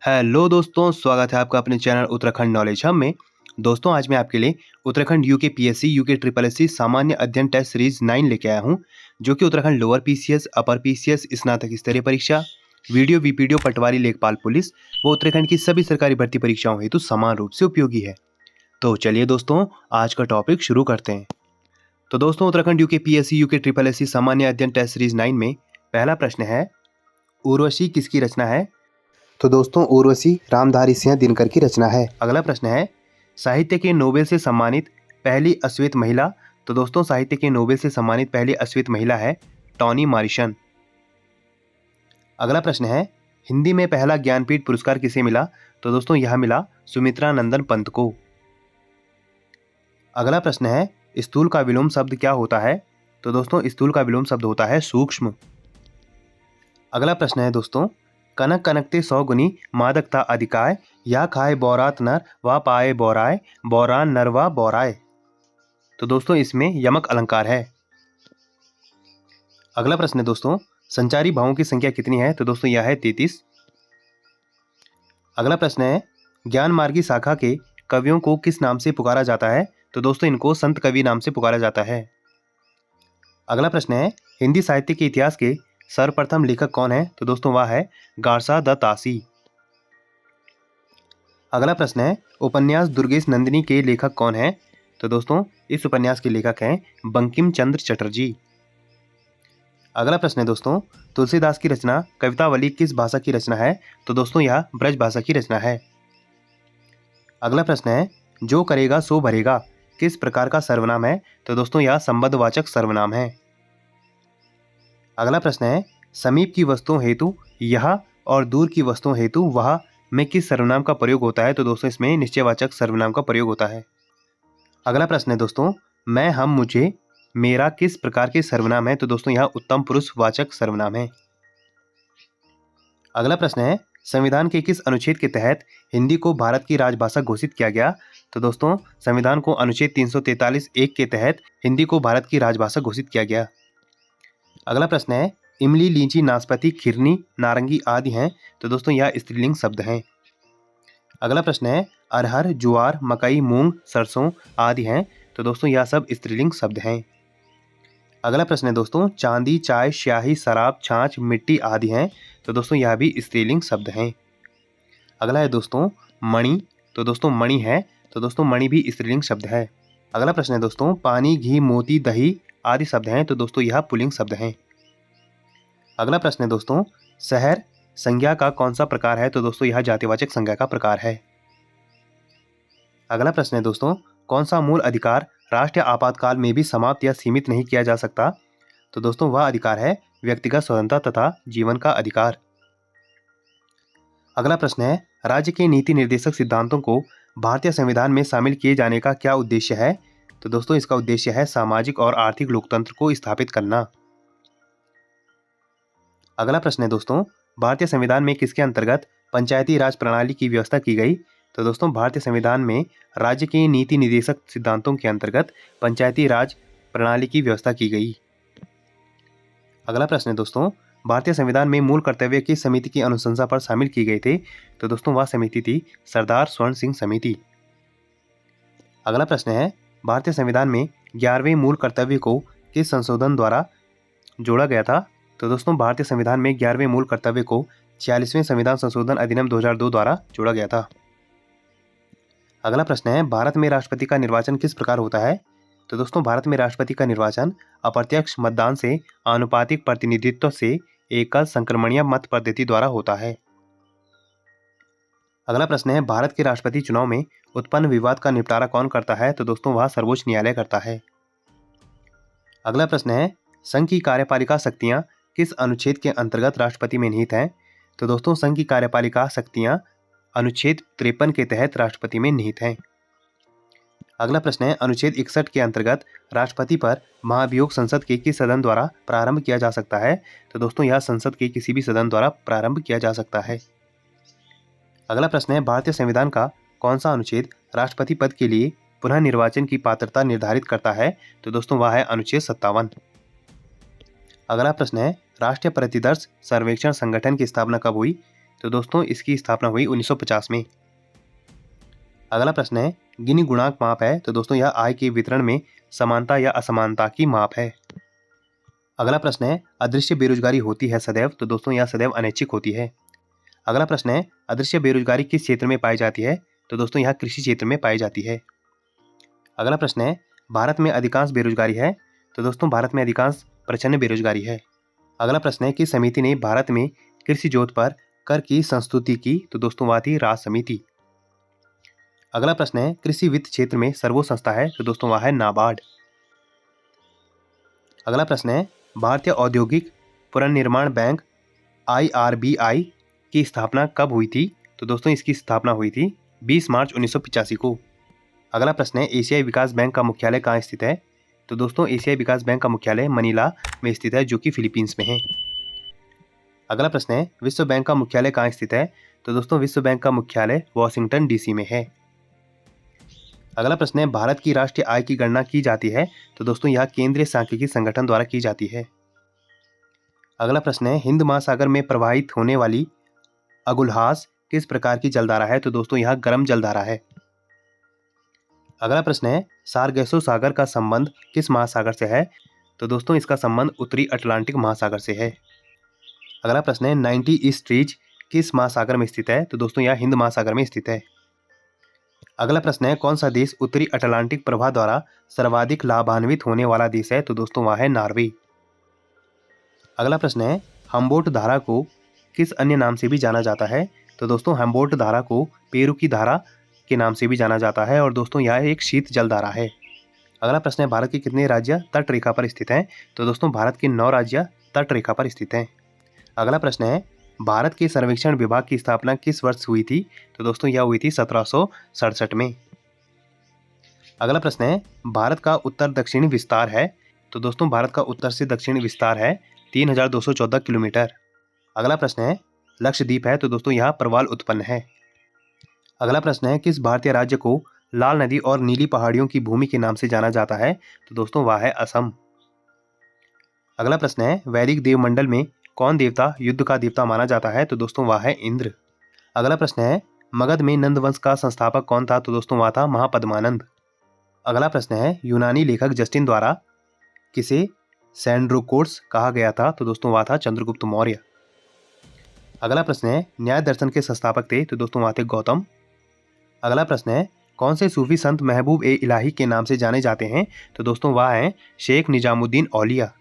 Hello दोस्तों, स्वागत है आपका अपने चैनल उत्तराखंड नॉलेज हब में। दोस्तों, आज मैं आपके लिए Uttarakhand UK PSC UK triple SC सामान्य अध्ययन टेस्ट सीरीज 9 लेके आया हूं, जो कि Uttarakhand lower PCS, upper PCS, स्नातक स्तरीय परीक्षा, वीडियो वीपीडीओ, पटवारी, लेखपाल पुलिस व उत्तराखंड की सभी सरकारी भर्ती परीक्षाओं हेतु समान रूप से उपयोगी है। तो चलिए दोस्तों, आज का टॉपिक शुरू करते हैं। तो दोस्तों, Uttarakhand UK PSC UK triple SC सामान्य अध्ययन टेस्ट सीरीज 9 में पहला प्रश्न है, उर्वशी किसकी रचना है? तो दोस्तों, उर्वशी रामधारी सिंह दिनकर की रचना है। अगला प्रश्न है, साहित्य के नोबेल से सम्मानित पहली अश्वेत महिला? तो दोस्तों, साहित्य के नोबेल से सम्मानित पहली अश्वेत महिला है टॉनी मॉरिसन। अगला प्रश्न है, हिंदी में पहला ज्ञानपीठ पुरस्कार किसे मिला? तो दोस्तों, यह मिला सुमित्रा नंदन पंत को। अगला प्रश्न है, स्थूल का विलोम शब्द क्या होता है? तो दोस्तों, स्थूल का विलोम शब्द होता है सूक्ष्म। अगला प्रश्न है दोस्तों, कनक कनकते 100 गुनी मादकता अधिकाय, या खाए बौरात नर व पाए बौराय, बौरान नर व बौराय। तो दोस्तों, इसमें यमक अलंकार है। अगला प्रश्न है दोस्तों, संचारी भावों की संख्या कितनी है? तो दोस्तों, यह है 33। अगला प्रश्न है, ज्ञान मार्गी शाखा के कवियों को किस नाम से पुकारा जाता है? तो दोस्तों, इनको संत कवि नाम से पुकारा जाता है। अगला प्रश्न है, हिंदी साहित्य के इतिहास के सर्वप्रथम लेखक कौन है? तो दोस्तों, वह है गारसा द तासी। अगला प्रश्न है, उपन्यास दुर्गेश नंदिनी के लेखक कौन है? तो दोस्तों, इस उपन्यास के लेखक हैं बंकिम चंद्र चटर्जी। अगला प्रश्न है दोस्तों, तुलसीदास की रचना कवितावली किस भाषा की रचना है? तो दोस्तों, यह ब्रज भाषा की रचना है। अगला प्रश्न है, जो करेगा सो भरेगा किस प्रकार का सर्वनाम है? तो दोस्तों, यह संबंधवाचक सर्वनाम है। अगला प्रश्न है, समीप की वस्तुओं हेतु यह और दूर की वस्तुओं हेतु वह में किस सर्वनाम का प्रयोग होता है? तो दोस्तों, इसमें निश्चयवाचक सर्वनाम का प्रयोग होता है। अगला प्रश्न है दोस्तों, मैं, हम, मुझे, मेरा किस प्रकार के सर्वनाम है? तो दोस्तों, यह उत्तम पुरुष वाचक सर्वनाम है। अगला प्रश्न है, संविधान के किस अनुच्छेद के तहत हिंदी को भारत की राजभाषा घोषित किया गया? तो दोस्तों, संविधान को अनुच्छेद 343(1) के तहत हिंदी को भारत की राजभाषा घोषित किया गया। अगला प्रश्न है, इमली, लीची, नाशपाती, खिरनी, नारंगी आदि हैं। तो दोस्तों, यह स्त्रीलिंग शब्द हैं। अगला प्रश्न है, अरहर, ज्वार, मकई, मूंग, सरसों आदि हैं। तो दोस्तों, यह सब स्त्रीलिंग शब्द हैं। अगला प्रश्न है दोस्तों, चांदी, चाय, स्याही, शराब, छाछ, मिट्टी आदि हैं। तो दोस्तों, यह भी स्त्रीलिंग शब्द हैं। अगला है दोस्तों, मणि। तो दोस्तों, मणि है। तो दोस्तों, मणि भी स्त्रीलिंग शब्द है। अगला प्रश्न है दोस्तों, पानी, घी, मोती, दही आदि शब्द हैं। तो दोस्तों, यह पुल्लिंग शब्द हैं। अगला प्रश्न है दोस्तों, शहर संज्ञा का कौन सा प्रकार है? तो दोस्तों, यह जातिवाचक संज्ञा का प्रकार है। अगला प्रश्न है दोस्तों, कौन सा मूल अधिकार राष्ट्रीय आपातकाल में भी समाप्त या सीमित नहीं किया जा सकता? तो दोस्तों, वह अधिकार है व्यक्तिगत स्वतंत्रता तथा जीवन का अधिकार। अगला प्रश्न है, राज्य के नीति निर्देशक सिद्धांतों को भारतीय संविधान में शामिल किए जाने का क्या उद्देश्य है? तो दोस्तों, इसका उद्देश्य है सामाजिक और आर्थिक लोकतंत्र को स्थापित करना। अगला प्रश्न है दोस्तों, भारतीय संविधान में किसके अंतर्गत पंचायती राज प्रणाली की व्यवस्था की गई? तो दोस्तों, भारतीय संविधान में राज्य के नीति निर्देशक सिद्धांतों के अंतर्गत पंचायती राज प्रणाली की व्यवस्था की गई। अगला प्रश्न है दोस्तों, भारतीय संविधान में मूल कर्तव्य किस समिति की अनुशंसा पर शामिल किए गए थे? तो दोस्तों, वह समिति थी सरदार स्वर्ण सिंह समिति। अगला प्रश्न है, भारतीय संविधान में 11वें मूल कर्तव्य को किस संशोधन द्वारा जोड़ा गया था? तो दोस्तों, भारतीय संविधान में 11वें मूल कर्तव्य को 46वें संविधान संशोधन अधिनियम 2002 द्वारा जोड़ा गया था। अगला प्रश्न है, भारत में राष्ट्रपति का निर्वाचन किस प्रकार होता है? तो दोस्तों, भारत में राष्ट्रपति का निर्वाचन अप्रत्यक्ष मतदान से आनुपातिक प्रतिनिधित्व से एकल संक्रमणीय मत पद्धति द्वारा होता है। अगला प्रश्न है, भारत के राष्ट्रपति चुनाव में उत्पन्न विवाद का निपटारा कौन करता है? तो दोस्तों, वह सर्वोच्च न्यायालय करता है। अगला प्रश्न है, संघ की कार्यपालिका शक्तियां किस अनुच्छेद के अंतर्गत राष्ट्रपति में निहित हैं? तो दोस्तों, संघ की कार्यपालिका शक्तियां अनुच्छेद 53 के तहत राष्ट्रपति में निहित हैं। अगला प्रश्न है, अनुच्छेद 61 के अंतर्गत राष्ट्रपति पर महाभियोग संसद के किस सदन द्वारा प्रारंभ किया जा सकता है? तो दोस्तों, यह संसद के किसी भी सदन द्वारा प्रारंभ किया जा सकता है। अगला प्रश्न है, भारतीय संविधान का कौन सा अनुच्छेद राष्ट्रपति पद के लिए पुनः निर्वाचन की पात्रता निर्धारित करता है? तो दोस्तों, वह है अनुच्छेद 57। अगला प्रश्न है, राष्ट्रीय प्रतिदर्श सर्वेक्षण संगठन की स्थापना कब हुई? तो तो दोस्तों इसकी स्थापना हुई 1950 में। अगला प्रश्न है, गिनी गुणांक माप है, तो दोस्तों यह आय के वितरण में समानता या असमानता की माप है। अगला प्रश्न है, अदृश्य बेरोजगारी होती है सदैव, तो दोस्तों यह सदैव अनैच्छिक होती है। अगला प्रश्न है, अदृश्य बेरोजगारी किस क्षेत्र में पाई जाती है, तो दोस्तों यह कृषि क्षेत्र में पाई जाती है। अगला प्रश्न है, भारत में अधिकांश बेरोजगारी है, तो दोस्तों भारत में अधिकांश प्रच्छन्न बेरोजगारी है। अगला प्रश्न है, किस समिति ने भारत में कृषि जोत पर कर की संस्तुति की, तो दोस्तों वह थी राज समिति। अगला प्रश्न है, कृषि वित्त क्षेत्र में सर्वोच्च संस्था है, तो दोस्तों वह है नाबार्ड। अगला प्रश्न है, भारतीय औद्योगिक पुनर्निर्माण बैंक IRBI की स्थापना कब हुई थी, तो दोस्तों इसकी स्थापना हुई थी 20 मार्च 1985 को। अगला प्रश्न है, एशियाई विकास बैंक का मुख्यालय कहाँ स्थित है, तो दोस्तों एशियाई विकास बैंक का मुख्यालय मनीला में स्थित है, जो कि फिलीपींस में है। अगला प्रश्न है, विश्व बैंक का मुख्यालय कहाँ स्थित है, तो दोस्तों विश्व बैंक का मुख्यालय वॉशिंगटन DC में है। अगला प्रश्न है, भारत की राष्ट्रीय आय की गणना की जाती है, तो दोस्तों यह केंद्रीय सांख्यिकी संगठन द्वारा की जाती है। अगला प्रश्न है, हिंद महासागर में प्रवाहित होने वाली अगुलहास किस प्रकार की जलधारा है, तो दोस्तों यह गर्म जलधारा है। अगला प्रश्न है, सारगैसो सागर का संबंध किस महासागर से है, तो दोस्तों इसका संबंध उत्तरी अटलांटिक महासागर से है। अगला प्रश्न है, 90 ईस्ट रीज किस महासागर में स्थित है, तो दोस्तों यह हिंद महासागर में स्थित है। अगला प्रश्न है, कौन सा देश उत्तरी अटलांटिक प्रवाह द्वारा सर्वाधिक लाभान्वित होने वाला देश है, तो दोस्तों वह है नॉर्वे। अगला प्रश्न है, हम्बोल्ट धारा को किस अन्य नाम से भी जाना जाता है, तो दोस्तों हम्बोल्ट धारा को पेरू की धारा के नाम से भी जाना जाता है और दोस्तों यह एक शीत जल धारा है। अगला प्रश्न है, भारत के कितने राज्य तट रेखा पर स्थित हैं, तो दोस्तों भारत के 9 राज्य तट रेखा पर स्थित हैं। अगला प्रश्न है, भारत के सर्वेक्षण विभाग की स्थापना किस वर्ष हुई थी, तो दोस्तों यह हुई थी 1767 में। अगला प्रश्न है, भारत का उत्तर दक्षिणी विस्तार है, तो दोस्तों भारत का उत्तर से दक्षिणी विस्तार है 3214 किलोमीटर। अगला प्रश्न है, लक्षद्वीप है, तो दोस्तों यह प्रवाल उत्पन्न है। अगला प्रश्न है, किस भारतीय राज्य को लाल नदी और नीली पहाड़ियों की भूमि के नाम से जाना जाता है, तो दोस्तों वह है असम। अगला प्रश्न है, वैदिक देवमंडल में कौन देवता युद्ध का देवता माना जाता है, तो दोस्तों वह है इंद्र। अगला प्रश्न है, मगध में नंद वंश का संस्थापक कौन था, तो दोस्तों वह था महापद्मानंद। अगला प्रश्न है, यूनानी लेखक जस्टिन द्वारा किसे सैंड्रोकोर्स कहा गया था, तो दोस्तों वह था चंद्रगुप्त मौर्य। अगला प्रश्न है, न्याय दर्शन के संस्थापक थे, तो दोस्तों वह थे गौतम। अगला प्रश्न है, कौन से सूफी संत महबूब ए इलाही के नाम से जाने जाते हैं, तो दोस्तों वह हैं शेख निजामुद्दीन औलिया।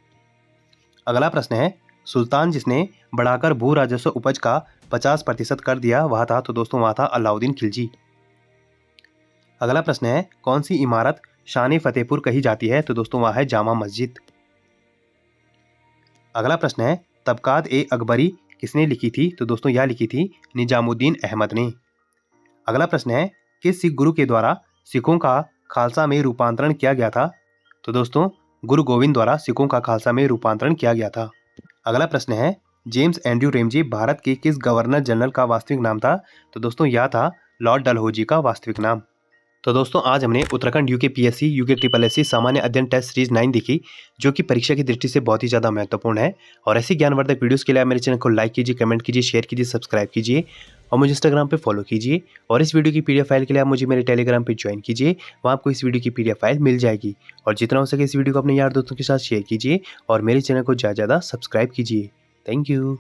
अगला प्रश्न है, सुल्तान जिसने बढ़ाकर भू राजस्व उपज का 50% कर दिया वह था, तो दोस्तों वह था अलाउद्दीन खिलजी। अगला प्रश्न है, कौन सी इमारत शान फतेहपुर कही जाती है, तो दोस्तों वह है जामा मस्जिद। अगला प्रश्न है, तबकात ए अकबरी किसने लिखी थी, तो दोस्तों यह लिखी थी निजामुद्दीन अहमद ने। अगला प्रश्न है, किस सिख गुरु के द्वारा सिखों का खालसा में रूपांतरण किया गया था, तो दोस्तों गुरु गोविंद द्वारा सिखों का खालसा में रूपांतरण किया गया था। अगला प्रश्न है, जेम्स एंड्रयू रेमजे भारत के किस गवर्नर जनरल का वास्तविक नाम था, तो दोस्तों यह था लॉर्ड डलहौजी का वास्तविक नाम। तो दोस्तों आज हमने उत्तराखंड UKPSC UKSSC सामान्य अध्ययन टेस्ट सीरीज 9 देखी, जो कि परीक्षा की दृष्टि से बहुत ही ज़्यादा महत्वपूर्ण है। और ऐसी ज्ञानवर्धक वीडियोस के लिए आप मेरे चैनल को लाइक कीजिए, कमेंट कीजिए, शेयर कीजिए, सब्सक्राइब कीजिए और मुझे इंस्टाग्राम पे फॉलो कीजिए। और इस वीडियो की PDF फाइल के लिए आप मुझे मेरे टेलीग्राम पे ज्वाइन कीजिए, वहाँ आपको इस वीडियो की PDF फाइल मिल जाएगी। और जितना हो सके इस वीडियो को अपने यार दोस्तों के साथ शेयर कीजिए और मेरे चैनल को ज़्यादा से ज़्यादा सब्सक्राइब कीजिए। Thank you.